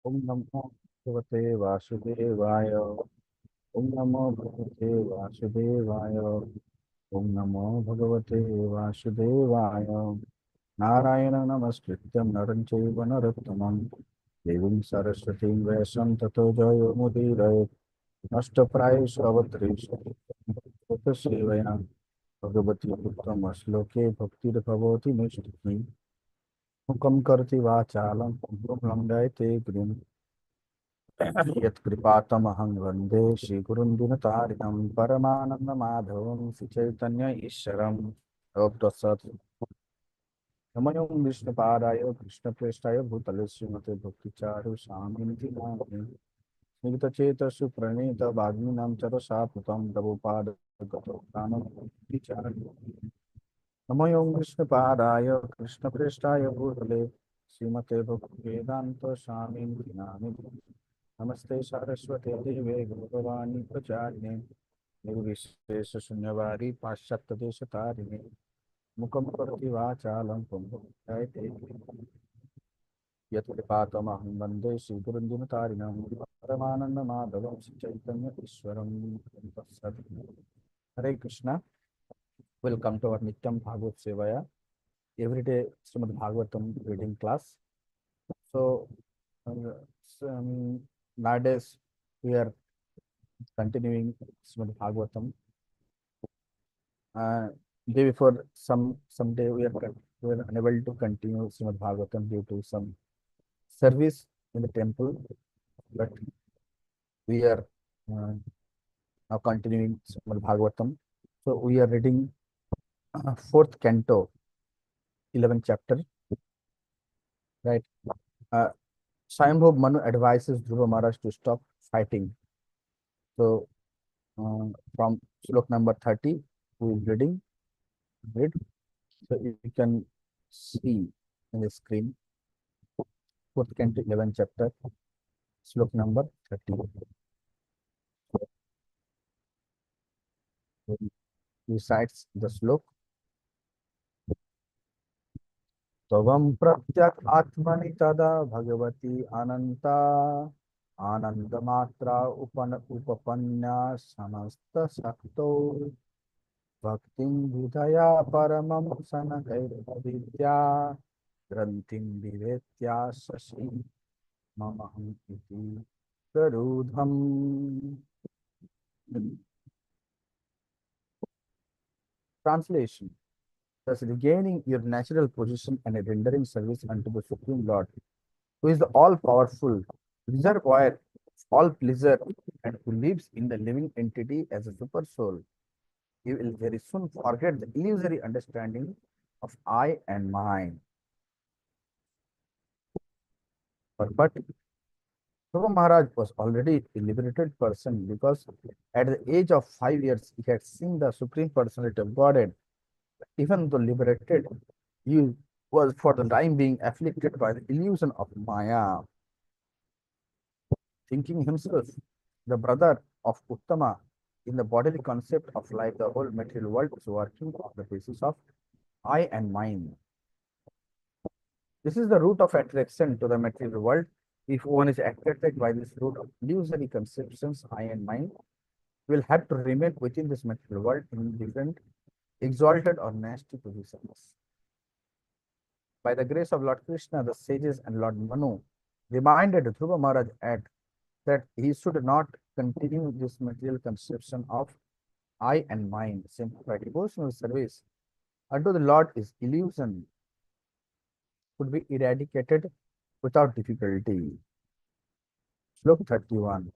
Om Namo Bhagavate Vasudevaya. Om Namo Bhagavate Vasudevaya. Om Namo Bhagavate Vasudevaya. Narayana Namaskrityam Naram Chaiva Narottamam Devim Saraswatim Vyasam Tato Jayo Mudiraya Nashtaprayesh Avatreshu Bhagavate Sevaya Bhagavati Uttama Shloke Bhakti Bhavati Nishtaki Mukam Karti Vachalam Kumbham Langayate Grim यत्कृपातमहं वन्दे श्रीगुरुं दिनतारिणं परमानन्दमाधवं श्रीचैतन्य ईश्वरं तत्सत् नमोऽयं विष्णुपादाय कृष्णप्रेष्ठाय भूतले श्रीमते भक्तिचारु स्वामिनिति नामिने स्निग्धचेतसु प्रणीत वाग्मिनां चरसापुतं प्रभुपादगतो प्राणं नमोऽयं विष्णुपादाय कृष्णप्रेष्ठाय भूतले श्रीमते भक्तिवेदान्त स्वामिनिति नामिने नमस्ते सरस्वते देवे भगवानी प्रचारिणे निर्विशेष शून्यवादी पाश्चात्य देश तारिणे मुखम करोति वाचालं पुंसायते यत्कृपातमहं वन्दे श्रीगुरुं दिनतारिणं परमानंद माधवं चैतन्य ईश्वरं तत्सत् हरे Krishna welcome to our Nityam Bhagavata Sevaya everyday Srimad Bhagavatam reading class. So, uh, nowadays we are continuing Srimad Bhagavatam. Uh, Day before some day we were unable to continue Srimad Bhagavatam due to some service in the temple, but we are now continuing Srimad Bhagavatam. So we are reading fourth canto, 11th chapter, right? Uh, Swayambhu Manu advises Dhruva Maharaj to stop fighting. So from slok number 30, we are reading. Read. So you can see in the screen, fourth canto, 11th chapter, slok number 30. Recites the slok. त्वं प्रत्यक् आत्मनि तदा भगवती अनंता आनंदमात्रा उपपन्या समस्त शक्तो भक्तिं विधया परमं सनकैर्विद्या ग्रंथिं विवेत्या शशि ममहं इति प्ररूढम्. Translation: thus regaining your natural position and rendering service unto the Supreme Lord, who is the all-powerful reservoir of all pleasure and who lives in the living entity as a super soul, you will very soon forget the illusory understanding of I and mine. But Dhruva Maharaj was already a liberated person because at the age of 5 years he had seen the Supreme Personality of Godhead. Even though liberated, he was for the time being afflicted by the illusion of Maya, thinking himself the brother of Uttama in the bodily concept of life. The whole material world is working on the basis of I and mine. This is the root of attraction to the material world. If one is attracted by this root of illusory conceptions, I and mine, will have to remain within this material world in different exalted or nasty positions. By the grace of Lord Krishna, the sages and Lord Manu reminded Dhruva Maharaj that he should not continue this material conception of I and mine. Simply by devotional service unto the Lord is illusion could be eradicated without difficulty. Slok 31.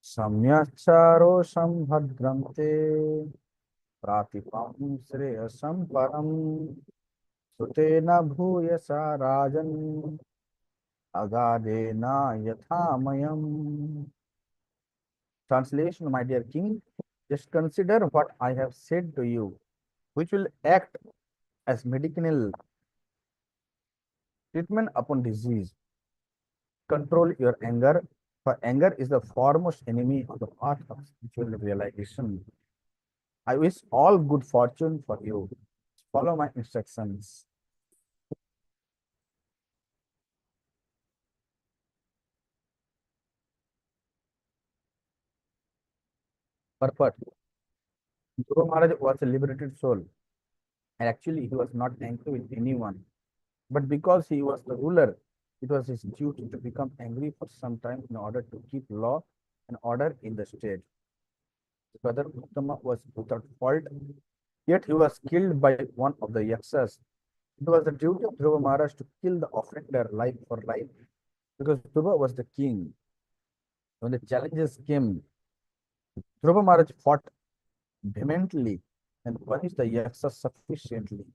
Samyacharo sambhadram te pratipam shreyasam param sutena bhuyasa rajan agadena yathamayam. Translation: my dear king, just consider what I have said to you, which will act as medicinal treatment upon disease. Control your anger, for anger is the foremost enemy of the path of spiritual realization. I wish all good fortune for you. Follow my instructions. purpose. Dhruva Maharaj was a liberated soul, and actually he was not angry with anyone. But because he was the ruler, it was his duty to become angry for some time in order to keep law and order in the state. His brother Uttama was without fault, yet he was killed by one of the Yaksas. It was the duty of Dhruva Maharaj to kill the offender life for life, because Dhruva was the king. When the challenges came, Dhruva Maharaj fought vehemently and punished the Yaksas sufficiently.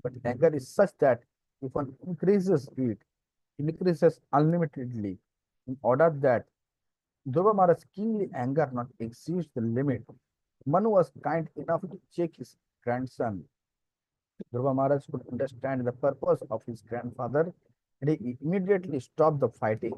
But anger is such that if one increases it, increases unlimitedly, in order that Dhruva Maharaj's kingly anger not exceeds the limit. Manu was kind enough to check his grandson. Dhruva Maharaj could understand the purpose of his grandfather, and he immediately stopped the fighting.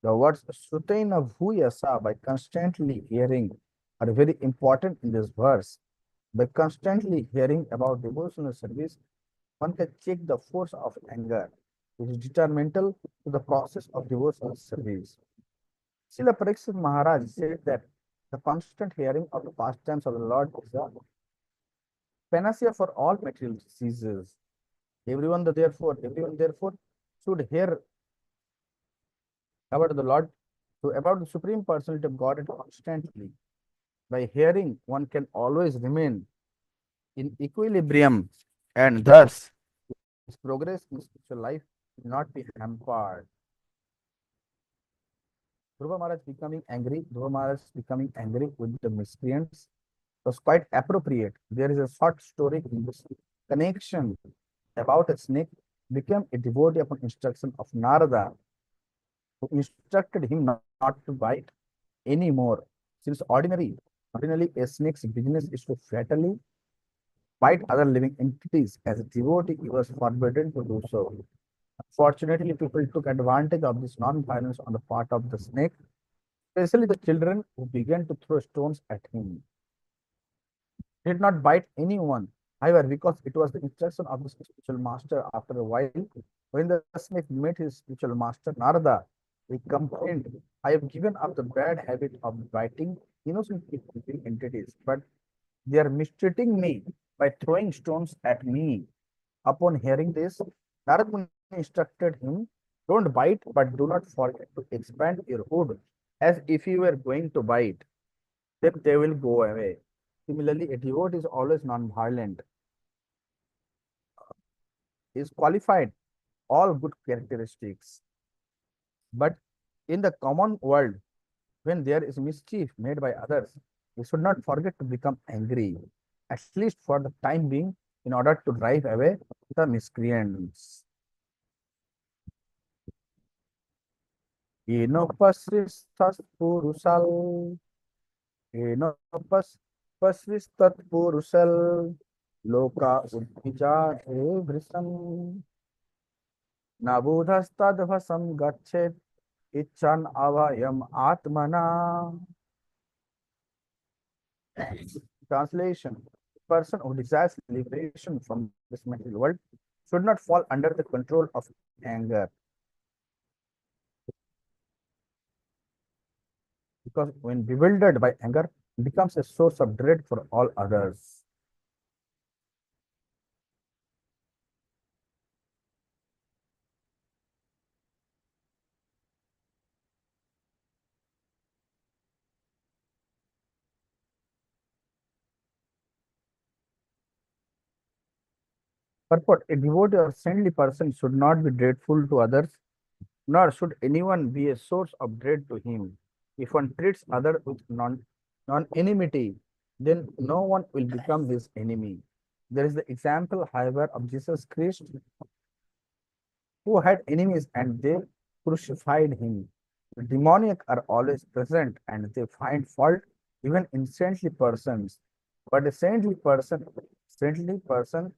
The words Srutaina Bhuyasa by constantly hearing are very important in this verse. By constantly hearing about devotional service, one can check the force of anger, which is detrimental to the process of devotional service. Srila Pariksit Maharaj said that the constant hearing of the pastimes of the Lord is a panacea for all material diseases. Everyone therefore should hear about the Lord, about the Supreme Personality of Godhead constantly. By hearing, one can always remain in equilibrium, and thus his progress in spiritual life will not be hampered. Dhruva Maharaj becoming angry with the miscreants was quite appropriate. There is a short story in this connection about a snake became a devotee upon instruction of Narada, who instructed him not to bite anymore. Since ordinarily a snake's business is to fatally bite other living entities, as a devotee, he was forbidden to do so. Unfortunately, people took advantage of this non-violence on the part of the snake, especially the children who began to throw stones at him. He did not bite anyone, however, because it was the instruction of the spiritual master. After a while, when the snake met his spiritual master Narada, he complained, I have given up the bad habit of biting innocent living entities, but they are mistreating me by throwing stones at me. Upon hearing this, Narad Muni instructed him, don't bite, but do not forget to expand your hood as if you were going to bite. Then they will go away. Similarly, a devotee is always non-violent, is qualified all good characteristics. But in the common world, when there is mischief made by others, we should not forget to become angry, at least for the time being, in order to drive away the miscreants. Enopasristas purusal, enopas pasristat purusal, loka udvija vrisam, nabudhastadvasam gachet, icchan avayam atmana. Translation: the person who desires liberation from this material world should not fall under the control of anger, because when bewildered by anger, it becomes a source of dread for all others. Purport: a devotee or saintly person should not be dreadful to others, nor should anyone be a source of dread to him. If one treats others with non-enmity, then no one will become his enemy. There is the example, however, of Jesus Christ, who had enemies and they crucified him. The demoniac are always present and they find fault even in saintly persons. But a saintly person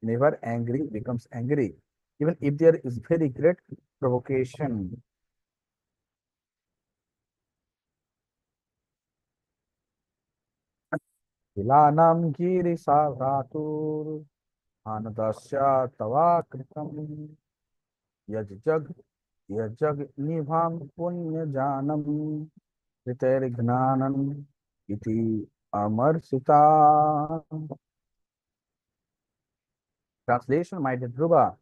never angry becomes angry, even if there is very great provocation. Vilanam giri savratur anadasya tava kritam yajjag yajjag nibham punya janam Ritaignanam iti Amarsita. Translation, my dear Dhruva,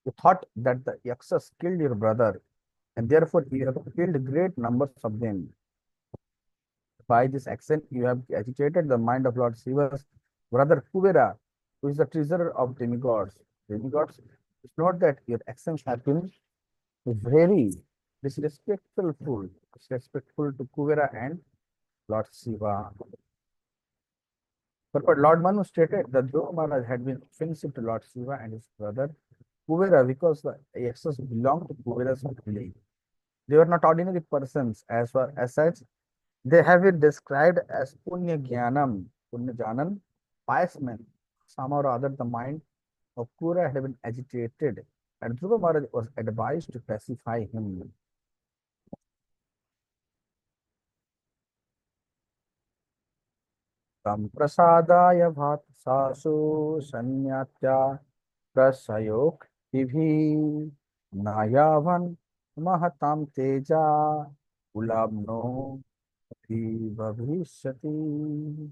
you thought that the Yakshas killed your brother, and therefore you have killed great numbers of them. By this action, you have agitated the mind of Lord Shiva's brother Kuvera, who is the treasurer of demigods. Demigods, it's not that your actions have been very disrespectful to Kuvera and Lord Shiva. But Lord Manu stated that Dhruva Maharaj had been offensive to Lord Shiva and his brother Kuvera because the excess belonged to Kuvera's family. They were not ordinary persons as far as such. They have been described as Punya Janam, pious men. Somehow or other, the mind of Kura had been agitated, and Dhruva Maharaj was advised to pacify him. Tam prasadaya bhatsasu sanyatya prasayok tibhi nayavan mahatam teja ulabno bhavishyati.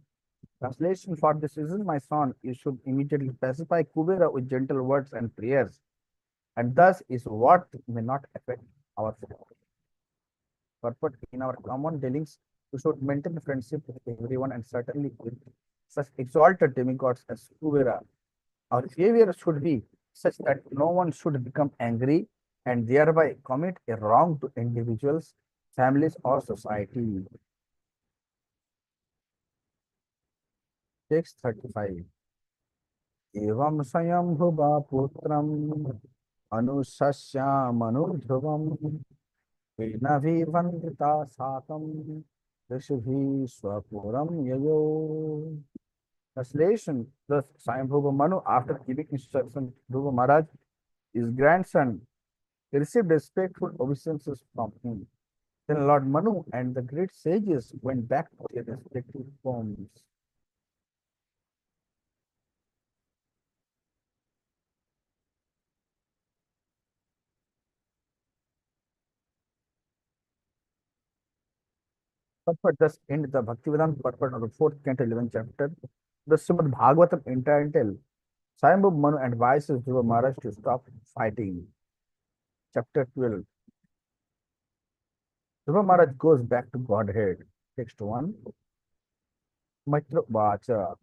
Translation, for this reason, my son, you should immediately pacify Kubera with gentle words and prayers, and thus is what may not affect our purport in our common dealings. We should maintain friendship with everyone and certainly with such exalted demigods as Kubera. Our behavior should be such that no one should become angry and thereby commit a wrong to individuals, families, or society. Text 35. एवं स्वयंभुवा पुत्रम् अनुशस्यामनुध्रुवम् वेनभिवन्दिता साकं ऋषिभिः स्वपुरं ययो. Translation, thus Swayambhuva Manu, after giving instruction to Dhruva Maharaj, his grandson, received respectful obeisances from him. Then Lord Manu and the great sages went back to their respective homes. Purport, thus end the Bhaktivedanta purport of the fourth canto, 11th chapter. The Srimad Bhagavatam entitled Swayambhuva Manu advises Dhruva Maharaj to stop fighting. Chapter 12. Dhruva Maharaj goes back to Godhead. Text 1. Maitra Vacha.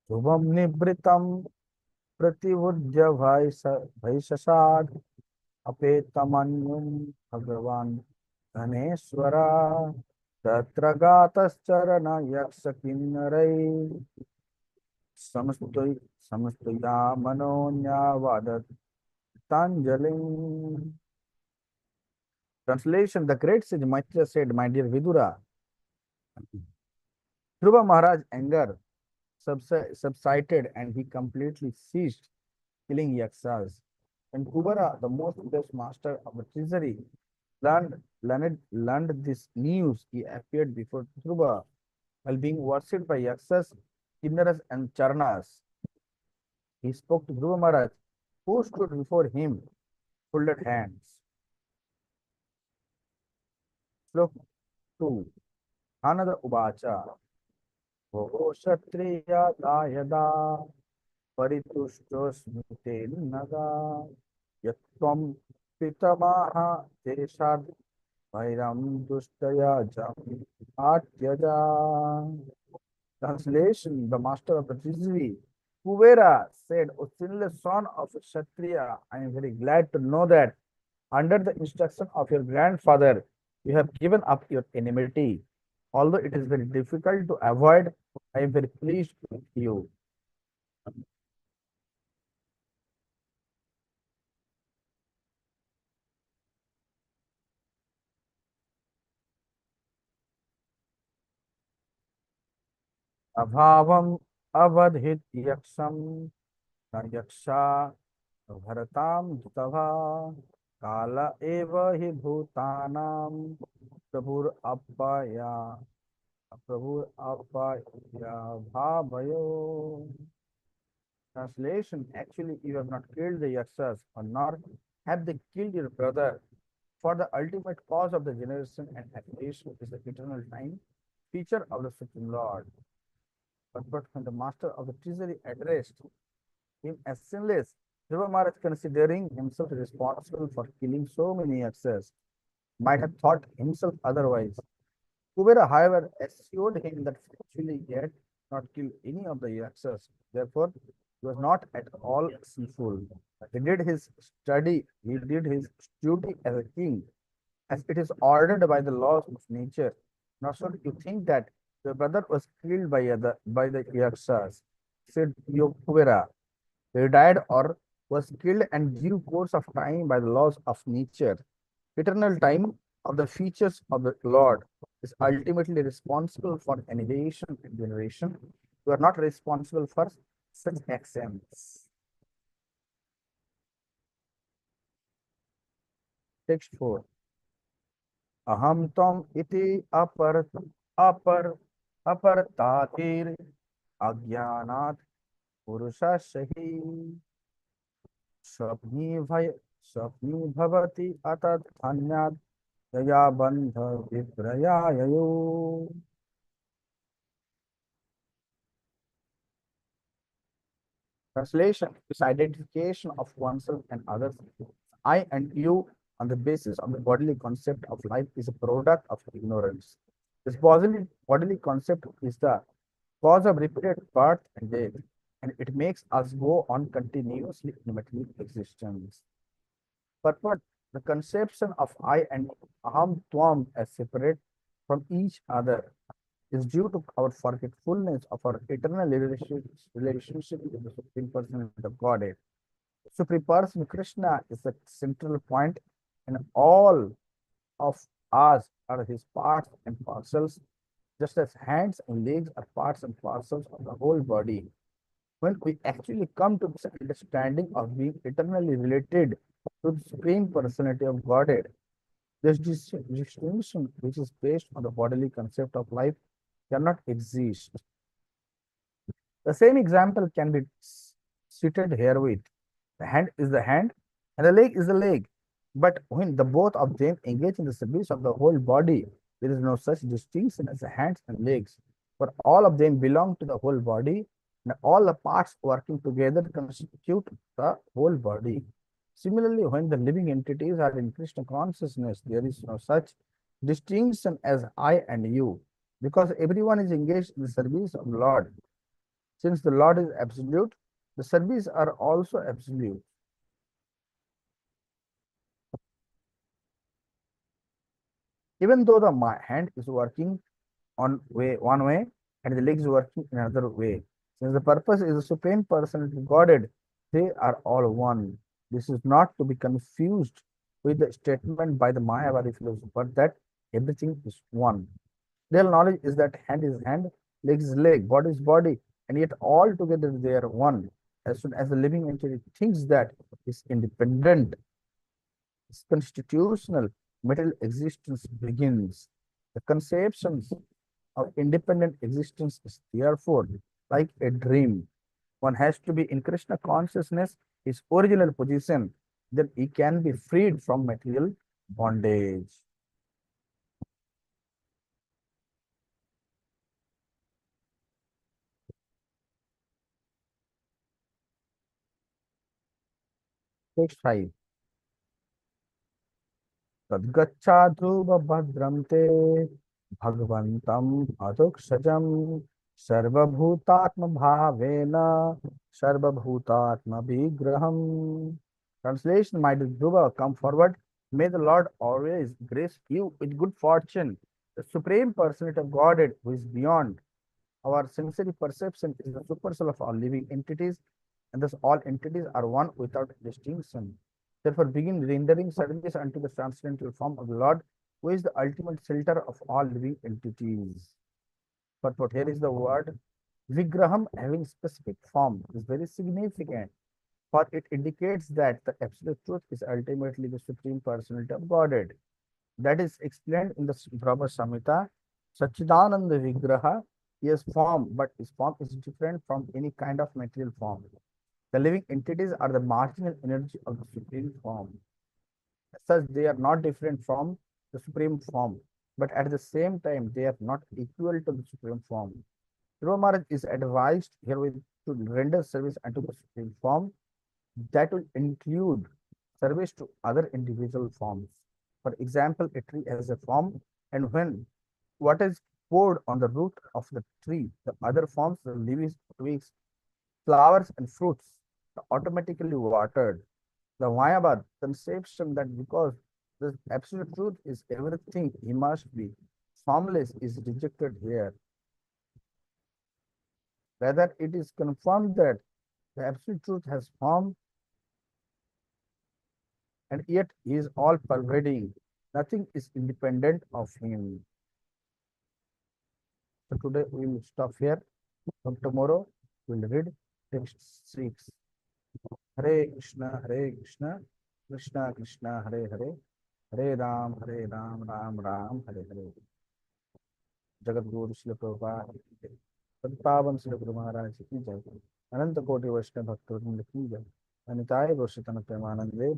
Dhruvam Nibritam Prativudya Vaisasad Apetamanyum Bhagavan Dhaneshwara Tatra Gatascarana Yaksa Kinnarai Samastaya Manonya Vadat Tanjalim. Translation, the great sage Maitra said, my dear Vidura, Dhruva Maharaj's anger subsided and he completely ceased killing Yaksas. When Kubara, the most best master of the treasury, learned this news, he appeared before Dhruva while being worshipped by Yaksas, Kinnaras, and Charnas. He spoke to Dhruva Maharaj, who stood before him, folded hands. Slok 2. Anada Ubacha. Voho Kshatriya Dayada Paritushto Naga Yatvam Pitamaha Teshad Vairam Dustaya Jam Atyaja. Translation, the master of the treasury, Kuvera, said, O sinless son of a Kshatriya, I am very glad to know that under the instruction of your grandfather, you have given up your enmity. Although it is very difficult to avoid, I am very pleased with you. Abhavam avadhit yaksham na yaksha bharatam dutava kala eva hi bhutanam prabhur appaya bhavayo. Translation, actually you have not killed the yaksas, or nor have they killed your brother, for the ultimate cause of the generation and accretion is the eternal time. feature of the Supreme Lord. But when the master of the treasury addressed him as sinless, Dhruva Maharaj, considering himself responsible for killing so many Yakshas, might have thought himself otherwise. Kubera, however, assured him that actually he had not killed any of the Yakshas. Therefore, he was not at all sinful. He did his study, he did his duty as a king, as it is ordered by the laws of nature. Nor should you think that your brother was killed by the Yakshas, said Yokubera. He died or was killed in due course of time by the laws of nature. Eternal time of the features of the Lord is ultimately responsible for annihilation and generation. You are not responsible for such actions. Text 4. Aham tam iti apar apartatir agyanat purusha shahi स्वप्नी भय स्वप्नी भवति अतत् अन्यात् यया बंध विप्रयाययो. Translation is identification of oneself and others. I and you on the basis of the bodily concept of life is a product of ignorance. This bodily concept is the cause of repeated birth and death, and it makes us go on continuously in material existence. But the conception of I and Aham Tvam as separate from each other is due to our forgetfulness of our eternal relationship with the Supreme Personality of Godhead. Supreme Person Krishna is the central point, and all of us are his parts and parcels, just as hands and legs are parts and parcels of the whole body. When we actually come to this understanding of being eternally related to the Supreme Personality of Godhead, this distinction, which is based on the bodily concept of life, cannot exist. The same example can be cited herewith. The hand is the hand and the leg is the leg. But when the both of them engage in the service of the whole body, there is no such distinction as the hands and legs. For all of them belong to the whole body, and all the parts working together constitute the whole body. Similarly, when the living entities are in Krishna consciousness, there is no such distinction as I and you, because everyone is engaged in the service of the Lord. Since the Lord is absolute, the service are also absolute. Even though the hand is working one way and the leg is working in another way, since the purpose is the Supreme Personality Godhead, they are all one. This is not to be confused with the statement by the Mayavadi philosopher that everything is one. Real knowledge is that hand is hand, leg is leg, body is body, and yet all together they are one. As soon as the living entity thinks that is independent, its constitutional material existence begins. The conceptions of independent existence is therefore like a dream. One has to be in Krishna consciousness, his original position, then he can be freed from material bondage. Text 5. तद्गच्छा ध्रुव भद्रं ते भगवन्तम् अधुक्षजम् सर्वभूतात्मभावेन सर्वभूतात्मविग्रहम्. Translation, my dear Dhruva, come forward. May the Lord always grace you with good fortune. The Supreme Personality of Godhead, who is beyond our sensory perception, is the supersoul of all living entities, and thus all entities are one without distinction. Therefore, begin rendering service unto the transcendental form of the Lord, who is the ultimate shelter of all living entities. But here is the word Vigraham, having specific form, is very significant, for it indicates that the absolute truth is ultimately the Supreme Personality of Godhead. That is explained in the Brahma Samhita. Sachidananda Vigraha, he has form, but his form is different from any kind of material form. The living entities are the marginal energy of the supreme form. As such, they are not different from the supreme form. but at the same time, they are not equal to the supreme form. Dhruva Maharaj is advised herewith to render service unto the supreme form that will include service to other individual forms. For example, a tree has a form, and when what is poured on the root of the tree, the other forms, the leaves, twigs, flowers, and fruits, are automatically watered. The Mayavad conception that because the absolute truth is everything he must be, formless is rejected here. Rather, it is confirmed that the absolute truth has form and yet he is all pervading. Nothing is independent of him. So today we will stop here. From tomorrow we will read text 6. Hare Krishna, Hare Krishna, Krishna Krishna, Hare Hare, Hare Ram, Ram Ram, Hare Hare. Jagat Guru Shri Prabhupada की जय, पद्म श्री गुरु महाराज की जय, अनंत कोटि वैष्णव भक्तों की जय, अनिताय गोष्ठतन प्रेमानंदे